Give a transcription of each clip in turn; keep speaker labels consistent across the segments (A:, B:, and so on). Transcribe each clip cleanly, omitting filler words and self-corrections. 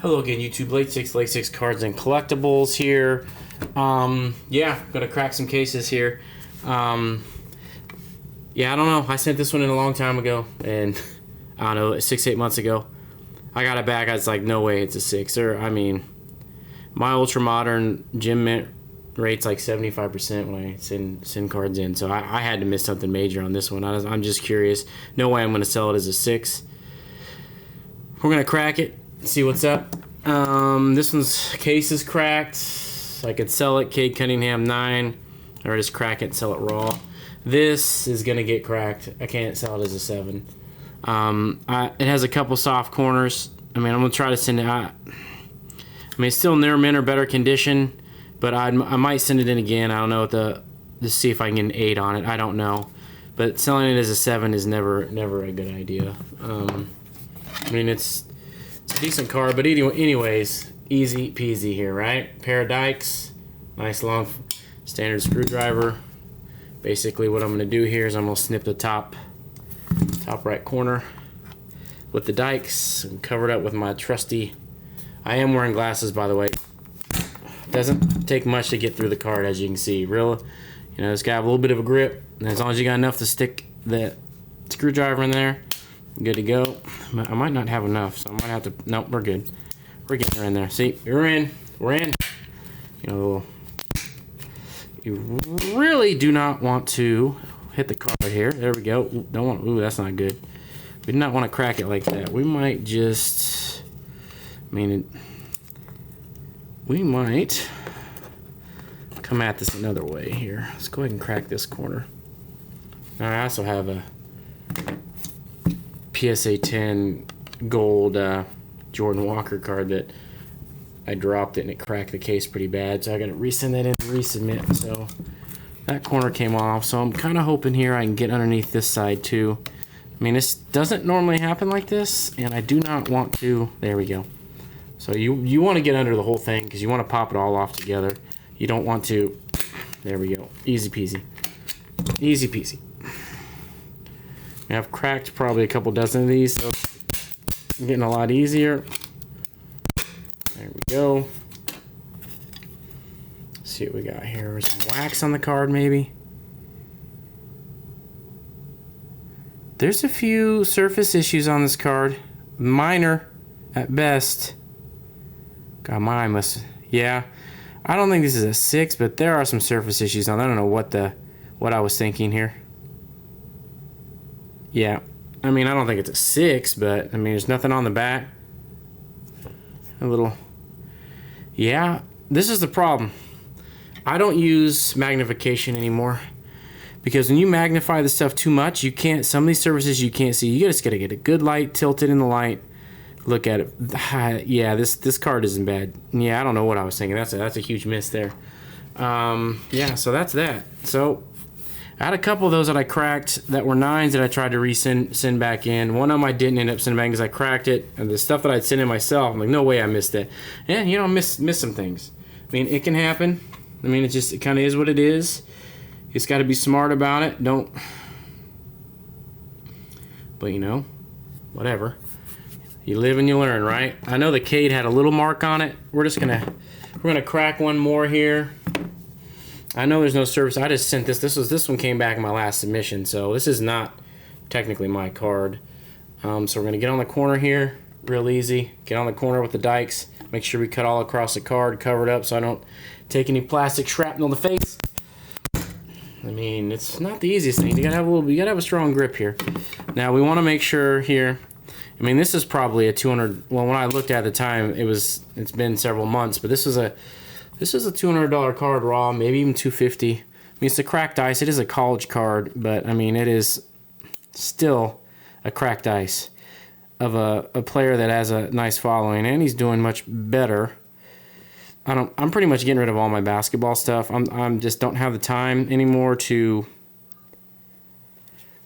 A: Hello again, YouTube. Late six cards and collectibles here. Yeah, gonna crack some cases here. Yeah, I don't know. I sent this one in a long time ago, and I don't know, 6-8 months ago. I got it back. I was like, no way, it's a 6. Or I mean, my ultra modern gym mint rate's like 75% when I send cards in, so I had to miss something major on this one. I'm just curious. No way I'm gonna sell it as a 6. We're gonna crack it. See what's up. This one's case is cracked. I could sell it Cade Cunningham 9, or just crack it and sell it raw. This is gonna get cracked. I can't sell it as a 7. It has a couple soft corners. I mean, I'm gonna try to send it out. I mean, it's still near mint or better condition, but I might send it in again. I don't know to see if I can get an 8 on it. I don't know, but selling it as a 7 is never a good idea. I mean, it's a decent card, but anyways, easy peasy here, right? Pair of dikes, nice long standard screwdriver. Basically, what I'm going to do here is I'm going to snip the top right corner with the dikes and cover it up with my trusty. I am wearing glasses, by the way. Doesn't take much to get through the card, as you can see. It's got a little bit of a grip, and as long as you got enough to stick the screwdriver in there, good to go. I might not have enough, so I might have to. Nope, we're good. We're getting her in there. See, we're in. You really do not want to hit the card here. There we go. Don't want. Ooh, that's not good. We do not want to crack it like that. We might just. We might come at this another way here. Let's go ahead and crack this corner. Now, I also have a PSA 10 gold Jordan Walker card that I dropped it and it cracked the case pretty bad, so I gotta resend that in and resubmit. So that corner came off, so I'm kind of hoping here I can get underneath this side too. I mean, this doesn't normally happen like this, and I do not want to. There we go. So you want to get under the whole thing because you want to pop it all off together. You don't want to. There we go. Easy peasy. Easy peasy. I've cracked probably a couple dozen of these, so it's getting a lot easier. There we go. Let's see what we got here. Some wax on the card, maybe. There's a few surface issues on this card. Minor at best. God, mine must. Yeah. I don't think this is a 6, but there are some surface issues on. I don't know what I was thinking here. Yeah, I mean, I don't think it's a 6, but I mean, there's nothing on the back. A little. Yeah, this is the problem. I don't use magnification anymore because when you magnify the stuff too much, you can't. Some of these surfaces you can't see. You just gotta get a good light, tilted in the light. Look at it. Yeah, this card isn't bad. Yeah, I don't know what I was thinking. That's a huge miss there. Yeah, so that's that. So I had a couple of those that I cracked that were 9s that I tried to send back in. One of them I didn't end up sending back because I cracked it. And the stuff that I'd sent in myself, I'm like, no way I missed it. Yeah, miss some things. I mean, it can happen. I mean, it kind of is what it is. You just got to be smart about it. Don't. But whatever. You live and you learn, right? I know the Cade had a little mark on it. We're gonna crack one more here. I know there's no surface. I just sent this. This one came back in my last submission, so this is not technically my card. So we're gonna get on the corner here, real easy. Get on the corner with the dikes. Make sure we cut all across the card, cover it up so I don't take any plastic shrapnel in the face. I mean, it's not the easiest thing. You gotta have a strong grip here. Now we want to make sure here. I mean, this is probably a 200. Well, when I looked at the time, it's been several months, but this is a $200 card raw, maybe even $250. I mean, it's a cracked ice. It is a college card, but I mean, it is still a cracked ice of a player that has a nice following, and he's doing much better. I'm pretty much getting rid of all my basketball stuff. I'm just don't have the time anymore to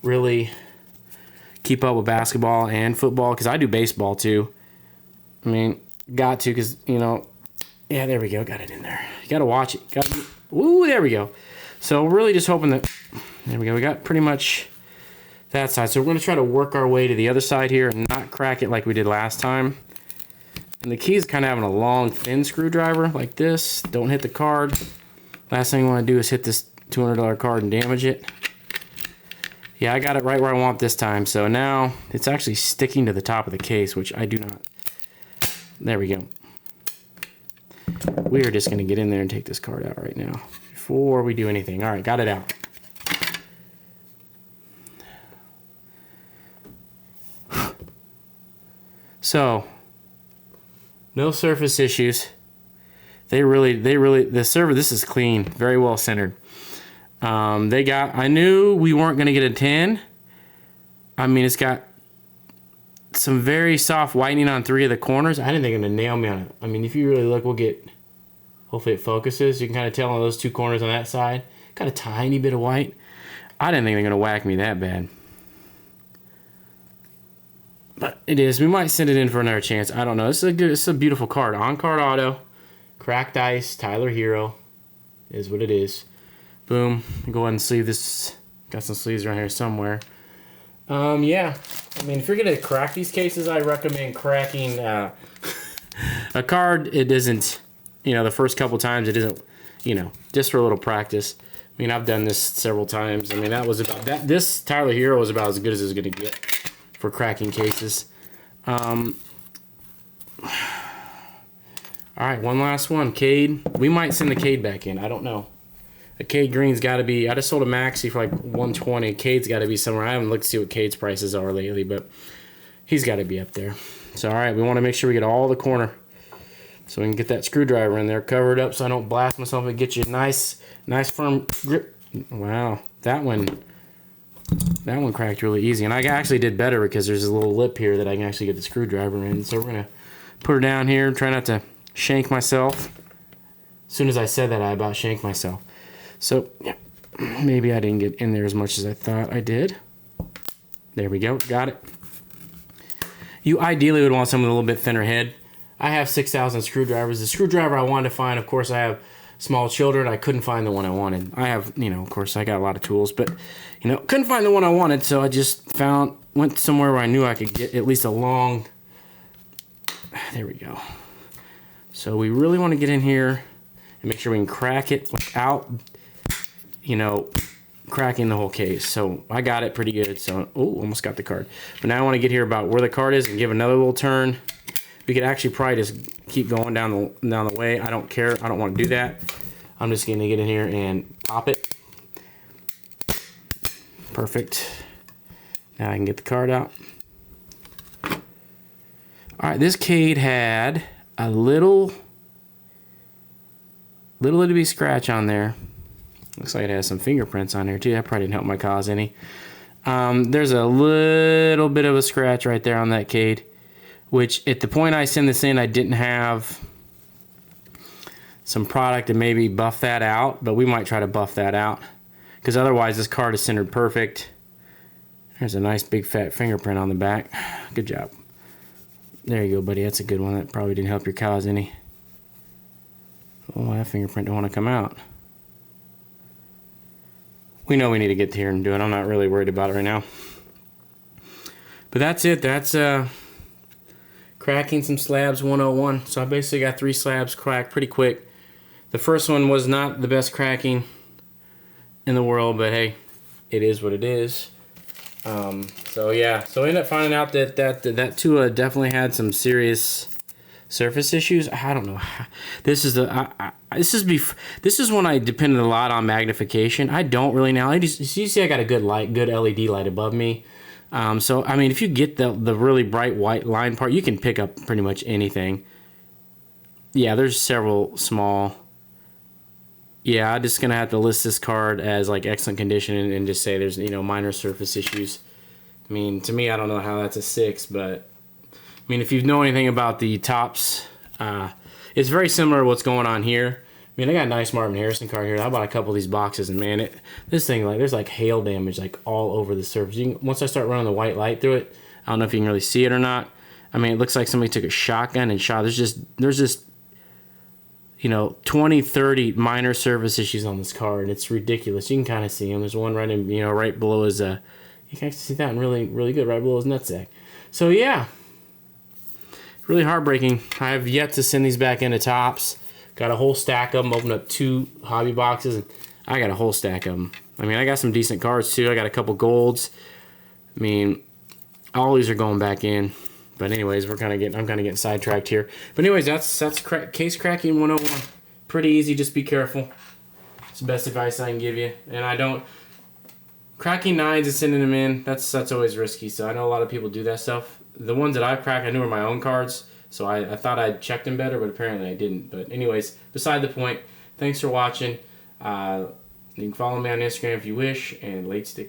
A: really keep up with basketball and football because I do baseball too. I mean, got to because yeah, there we go. Got it in there. You got to watch it. Ooh, there we go. So we're really just hoping that. There we go. We got pretty much that side. So we're going to try to work our way to the other side here and not crack it like we did last time. And the key is kind of having a long, thin screwdriver like this. Don't hit the card. Last thing you want to do is hit this $200 card and damage it. Yeah, I got it right where I want this time. So now it's actually sticking to the top of the case, which I do not. There we go. We are just going to get in there and take this card out right now before we do anything. All right, got it out. So, no surface issues. The server, this is clean, very well centered. I knew we weren't going to get a 10. I mean, it's got some very soft whitening on 3 of the corners. I didn't think it was going to nail me on it. I mean, if you really look, hopefully it focuses. You can kind of tell on those 2 corners on that side. Got a tiny bit of white. I didn't think they're going to whack me that bad. But it is. We might send it in for another chance. I don't know. It's a beautiful card. On-card auto. Cracked ice. Tyler Hero. Is what it is. Boom. Go ahead and sleeve this. Got some sleeves around here somewhere. Yeah. I mean, if you're going to crack these cases, I recommend cracking a card. It isn't, the first couple times it isn't, just for a little practice. I mean, I've done this several times. I mean, this Tyler Hero was about as good as it's going to get for cracking cases. All right, one last one. Cade. We might send the Cade back in. I don't know. A Cade green's got to be. I just sold a maxi for like 120. Cade's got to be somewhere. I haven't looked to see what Cade's prices are lately, but he's got to be up there. So, all right, we want to make sure we get all the corner so we can get that screwdriver in there, cover it up so I don't blast myself and get you a nice firm grip. Wow, that one cracked really easy. And I actually did better because there's a little lip here that I can actually get the screwdriver in. So we're going to put her down here, try not to shank myself. As soon as I said that, I about shanked myself. So, yeah, maybe I didn't get in there as much as I thought I did. There we go. Got it. You ideally would want something with a little bit thinner head. I have 6,000 screwdrivers. The screwdriver I wanted to find, of course, I have small children. I couldn't find the one I wanted. I have, of course, I got a lot of tools, but, couldn't find the one I wanted, so I just went somewhere where I knew I could get at least a long, there we go. So we really want to get in here and make sure we can crack it without, cracking the whole case. So I got it pretty good. So, almost got the card. But now I want to get here about where the card is and give another little turn. We could actually probably just keep going down the way. I don't care. I don't want to do that. I'm just going to get in here and pop it. Perfect. Now I can get the card out. All right, this Cade had a little bitty scratch on there. Looks like it has some fingerprints on there too. That probably didn't help my cause any. There's a little bit of a scratch right there on that Cade, which at the point I send this in, I didn't have some product to maybe buff that out, but we might try to buff that out because otherwise this card is centered perfect. There's a nice big fat fingerprint on the back. Good job. There you go, buddy. That's a good one. That probably didn't help your cause any. Oh, that fingerprint don't want to come out. We know we need to get here and do it. I'm not really worried about it right now. But that's it. That's cracking some slabs 101. So I basically got 3 slabs cracked pretty quick. The first one was not the best cracking in the world, but hey, it is what it is. So yeah, so I ended up finding out that Tua definitely had some serious surface issues. I don't know. This is when I depended a lot on magnification. I don't really now. You see, I got a good LED light above me. So I mean, if you get the really bright white line part, you can pick up pretty much anything. Yeah, there's several small. Yeah, I'm just gonna have to list this card as like excellent condition and just say there's minor surface issues. I mean, to me, I don't know how that's a 6, but I mean, if you know anything about the tops, it's very similar to what's going on here. I mean, I got a nice Marvin Harrison card here. I bought a couple of these boxes, and man, this thing there's like hail damage like all over the surface. Once I start running the white light through it, I don't know if you can really see it or not. I mean, it looks like somebody took a shotgun and shot. There's just 20, 30 minor surface issues on this card. It's ridiculous. You can kind of see them. There's one right in, right below his, you can actually see that one really, really good, right below his nutsack. So yeah, really heartbreaking. I have yet to send these back into Tops. Got a whole stack of them. Opened up 2 hobby boxes, and I got a whole stack of them. I mean, I got some decent cards too. I got a couple golds. I mean, all these are going back in. But anyways, I'm kind of getting sidetracked here. But anyways, that's case cracking 101. Pretty easy. Just be careful. It's the best advice I can give you. And I don't cracking 9s and sending them in. That's always risky. So I know a lot of people do that stuff. The ones that I've cracked, I knew were my own cards. So I thought I'd checked them better, but apparently I didn't. But anyways, beside the point. Thanks for watching. You can follow me on Instagram if you wish, and late stick.